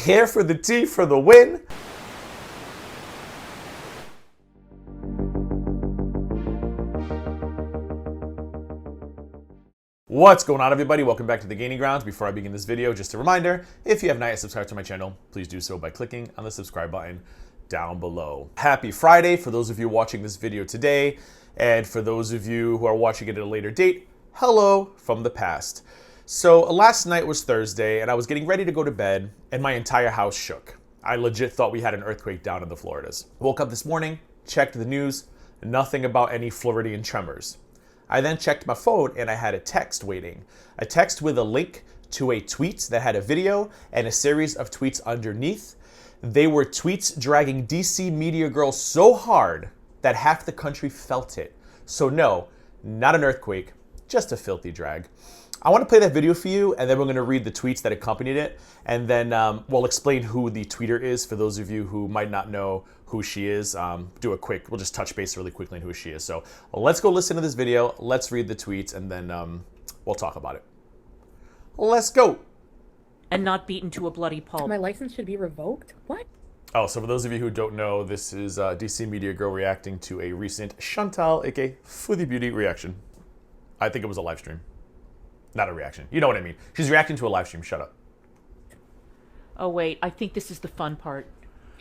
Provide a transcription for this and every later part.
Here for the tea for the win. What's going on, everybody? Welcome back to The Gaining Ground. Before I begin this video, just a reminder, if you have not yet subscribed to my channel, please do so by clicking on the subscribe button down below. Happy Friday for those of you watching this video today, and for those of you who are watching it at a later date, hello from the past. So last night was Thursday, and I was getting ready to go to bed, and my entire house shook. I legit thought we had an earthquake down in the Floridas. Woke up this morning, checked the news, nothing about any Floridian tremors. I then checked my phone and I had a text waiting. A text with a link to a tweet that had a video and a series of tweets underneath. They were tweets dragging DC media girls so hard that half the country felt it. So no, not an earthquake, just a filthy drag. I want to play that video for you, and then we're going to read the tweets that accompanied it, and then we'll explain who the tweeter is for those of you who might not know who she is. We'll just touch base really quickly on who she is. So let's go listen to this video, let's read the tweets, and then we'll talk about it. Let's go. And not beaten to a bloody pulp. My license should be revoked? What? Oh, so for those of you who don't know, this is DC Media Girl reacting to a recent Chantal, aka Foodie Beauty reaction. I think it was a live stream. Not a reaction. You know what I mean. She's reacting to a live stream. Shut up. Oh, wait. I think this is the fun part.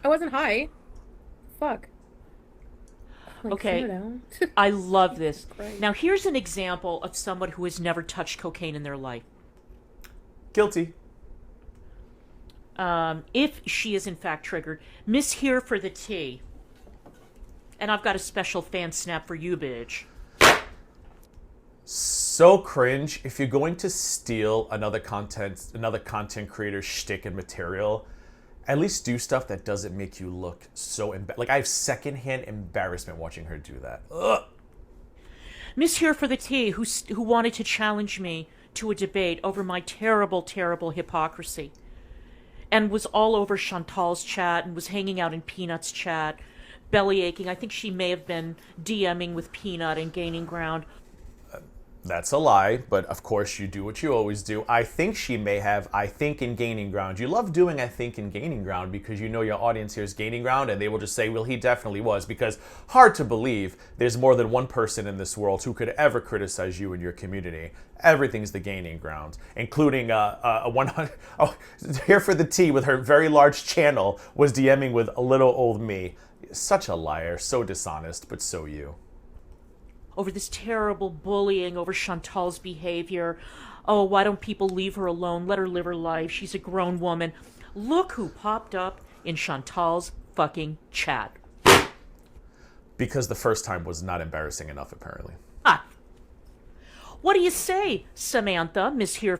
I wasn't high. Fuck. Like, okay. I love this. Great. Now, here's an example of someone who has never touched cocaine in their life. Guilty. If she is in fact triggered. Miss here for the tea. And I've got a special fan snap for you, bitch. So cringe. If you're going to steal another content creator's shtick and material, at least do stuff that doesn't make you look so like I have secondhand embarrassment watching her do that. Ugh. Miss here for the tea, who wanted to challenge me to a debate over my terrible, terrible hypocrisy, and was all over Chantal's chat and was hanging out in Peanut's chat, belly aching. I think she may have been DMing with Peanut and gaining ground. That's a lie, but of course you do what you always do. I think she may have, I think, in gaining ground. You love doing I think in gaining ground because you know your audience here is gaining ground, and they will just say, well, he definitely was, because hard to believe there's more than one person in this world who could ever criticize you and your community. Everything's the gaining ground, including a 100, here for the tea with her very large channel was DMing with a little old me. Such a liar, so dishonest, but so you. Over this terrible bullying over Chantal's behavior. Oh, why don't people leave her alone? Let her live her life. She's a grown woman. Look who popped up in Chantal's fucking chat. Because the first time was not embarrassing enough, apparently. Ah. What do you say, Samantha, Miss Here?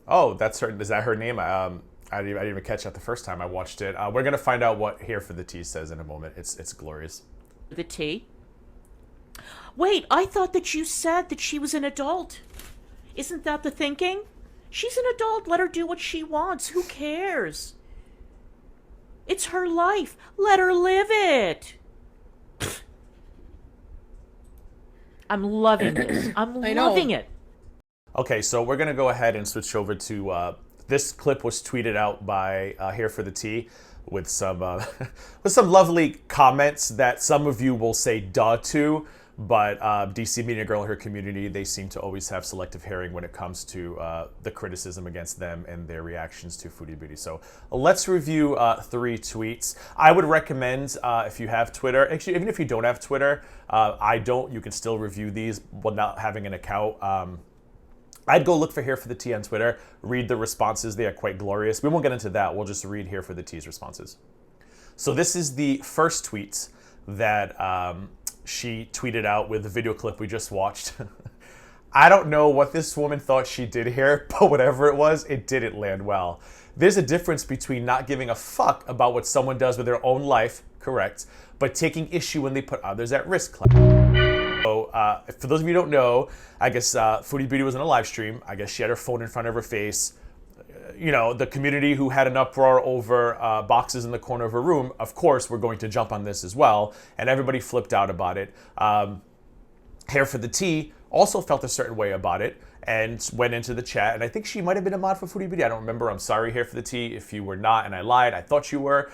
Oh, that's her. Is that her name? I didn't even catch that the first time I watched it. We're going to find out what Here for the Tea says in a moment. It's glorious. The tea? Wait, I thought that you said that she was an adult. Isn't that the thinking? She's an adult. Let her do what she wants. Who cares? It's her life. Let her live it. I'm loving this. I'm loving it. Okay, so we're going to go ahead and switch over to this clip was tweeted out by Here for the Tea with some with some lovely comments that some of you will say duh to. But DC Media Girl and her community, they seem to always have selective hearing when it comes to the criticism against them and their reactions to Foodie Beauty. So let's review 3 tweets. I would recommend, if you have Twitter, actually, even if you don't have Twitter, I don't, you can still review these while not having an account. I'd go look for Here for the Tea on Twitter, read the responses. They are quite glorious. We won't get into that. We'll just read Here for the Tea's responses. So this is the first tweet that she tweeted out with the video clip we just watched. I don't know what this woman thought she did here, but whatever it was, it didn't land well. There's a difference between not giving a fuck about what someone does with their own life, correct, but taking issue when they put others at risk. So, for those of you who don't know, I guess Foodie Beauty was in a live stream. I guess she had her phone in front of her face. You know, the community who had an uproar over boxes in the corner of her room, of course, were going to jump on this as well, and everybody flipped out about it. Here for the Tea also felt a certain way about it and went into the chat. And I think she might have been a mod for Foodie Beauty. I don't remember. I'm sorry here for the tea if you were not and I lied. I thought you were.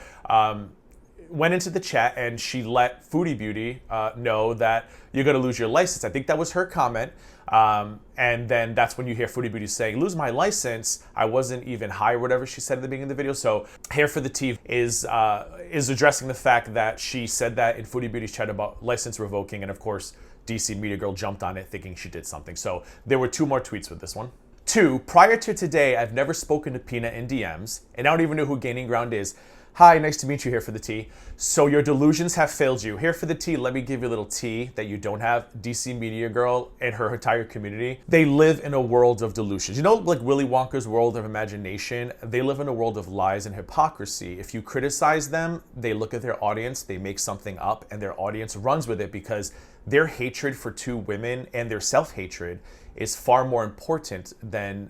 Went into the chat and she let Foodie Beauty know that you're going to lose your license. I think that was her comment. And then that's when you hear Foodie Beauty saying, lose my license. I wasn't even high or whatever she said at the beginning of the video. So Hair for the Tea is addressing the fact that she said that in Foodie Beauty's chat about license revoking. And of course, DC Media Girl jumped on it thinking she did something. So there were 2 more tweets with this one. 2, prior to today, I've never spoken to Peanut in DMs, and I don't even know who Gaining Ground is. Hi, nice to meet you, Here for the Tea. So your delusions have failed you. Here for the Tea, let me give you a little tea that you don't have. DC Media Girl and her entire community, they live in a world of delusions. You know, like Willy Wonka's world of imagination, they live in a world of lies and hypocrisy. If you criticize them, they look at their audience, they make something up, and their audience runs with it because their hatred for 2 women and their self-hatred is far more important than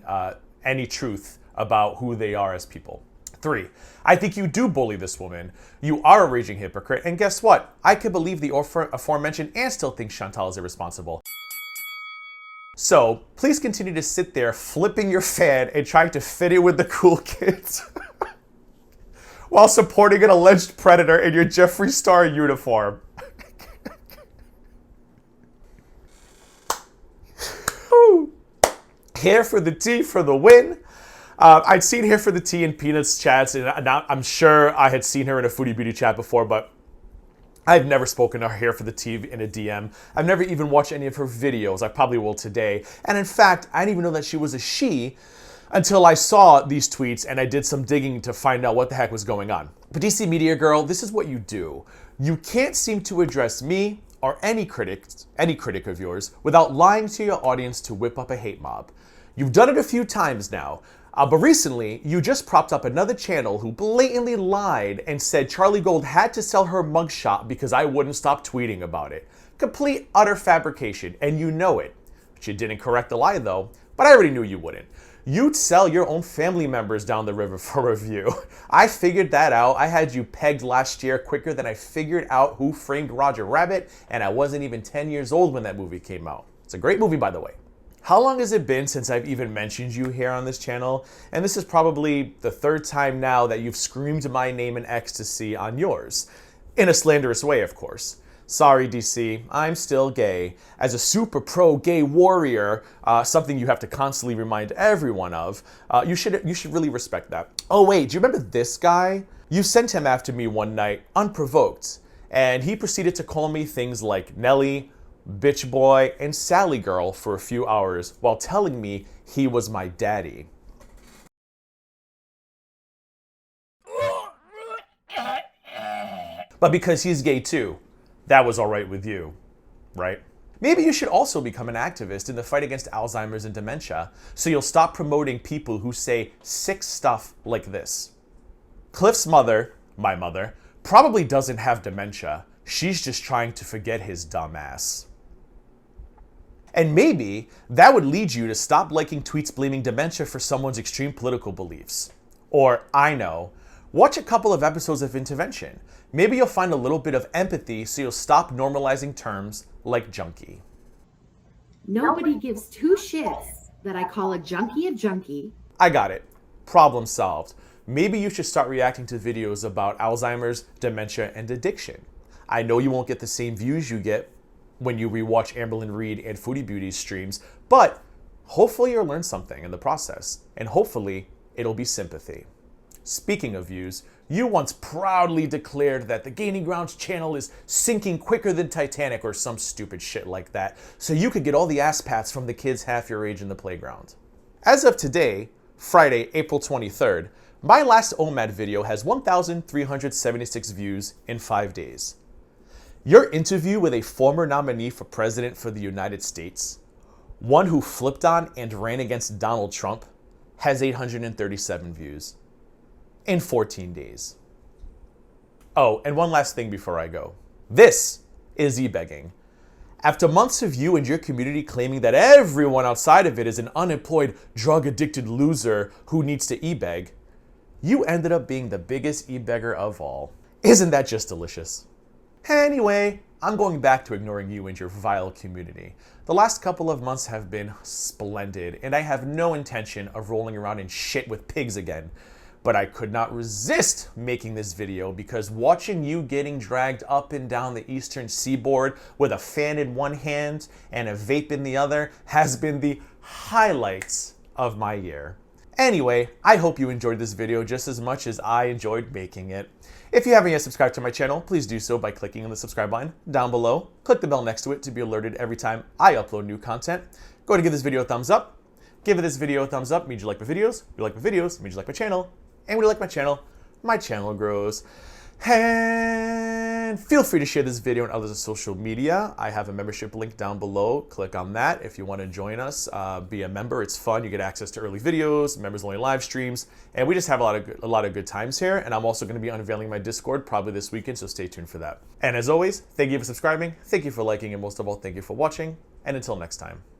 any truth about who they are as people. 3, I think you do bully this woman. You are a raging hypocrite. And guess what? I could believe the aforementioned and still think Chantal is irresponsible. So please continue to sit there flipping your fan and trying to fit in with the cool kids while supporting an alleged predator in your Jeffree Star uniform. Here for the Tea for the win. I'd seen Here for the Tea in Peanut's chats, and I'm sure I had seen her in a Foodie Beauty chat before, but I've never spoken to her Here for the Tea in a DM. I've never even watched any of her videos. I probably will today. And in fact, I didn't even know that she was a she until I saw these tweets and I did some digging to find out what the heck was going on. But DC Media Girl, this is what you do. You can't seem to address me or any critic of yours without lying to your audience to whip up a hate mob. You've done it a few times now. But recently, you just propped up another channel who blatantly lied and said Charlie Gold had to sell her mugshot because I wouldn't stop tweeting about it. Complete, utter fabrication, and you know it. But you didn't correct the lie though, but I already knew you wouldn't. You'd sell your own family members down the river for review. I figured that out. I had you pegged last year quicker than I figured out Who Framed Roger Rabbit, and I wasn't even 10 years old when that movie came out. It's a great movie, by the way. How long has it been since I've even mentioned you here on this channel? And this is probably the 3rd time now that you've screamed my name in ecstasy on yours. In a slanderous way, of course. Sorry, DC, I'm still gay. As a super pro gay warrior, something you have to constantly remind everyone of, you should really respect that. Oh wait, do you remember this guy? You sent him after me one night, unprovoked, and he proceeded to call me things like Nelly, bitch boy, and Sally girl for a few hours while telling me he was my daddy. But because he's gay too, that was alright with you, right? Maybe you should also become an activist in the fight against Alzheimer's and dementia, so you'll stop promoting people who say sick stuff like this. Cliff's mother, my mother, probably doesn't have dementia. She's just trying to forget his dumb ass. And maybe that would lead you to stop liking tweets blaming dementia for someone's extreme political beliefs. Or, I know, watch a couple of episodes of Intervention. Maybe you'll find a little bit of empathy so you'll stop normalizing terms like junkie. Nobody gives 2 shits that I call a junkie. I got it. Problem solved. Maybe you should start reacting to videos about Alzheimer's, dementia, and addiction. I know you won't get the same views you get when you rewatch Amberlynn Reed and Foodie Beauty's streams, but hopefully you'll learn something in the process, and hopefully it'll be sympathy. Speaking of views, you once proudly declared that the Gaining Ground's channel is sinking quicker than Titanic or some stupid shit like that, so you could get all the ass pats from the kids half your age in the playground. As of today, Friday, April 23rd, my last OMAD video has 1,376 views in 5 days. Your interview with a former nominee for president for the United States, one who flipped on and ran against Donald Trump, has 837 views in 14 days. Oh, and one last thing before I go. This is e-begging. After months of you and your community claiming that everyone outside of it is an unemployed, drug-addicted loser who needs to e-beg, you ended up being the biggest e-beggar of all. Isn't that just delicious? Anyway, I'm going back to ignoring you and your vile community. The last couple of months have been splendid, and I have no intention of rolling around in shit with pigs again. But I could not resist making this video because watching you getting dragged up and down the eastern seaboard with a fan in one hand and a vape in the other has been the highlights of my year. Anyway, I hope you enjoyed this video just as much as I enjoyed making it. If you haven't yet subscribed to my channel, please do so by clicking on the subscribe button down below. Click the bell next to it to be alerted every time I upload new content. Go ahead and give this video a thumbs up. Give this video a thumbs up means you like my videos. If you like my videos, it means you like my channel. And when you like my channel grows. And feel free to share this video on others on social media. I have a membership link down below. Click on that if you want to join us. Be a member. It's fun. You get access to early videos, members-only live streams, and we just have a lot of good times here. And I'm also going to be unveiling my Discord probably this weekend, so stay tuned for that. And as always, thank you for subscribing. Thank you for liking, and most of all, thank you for watching. And until next time.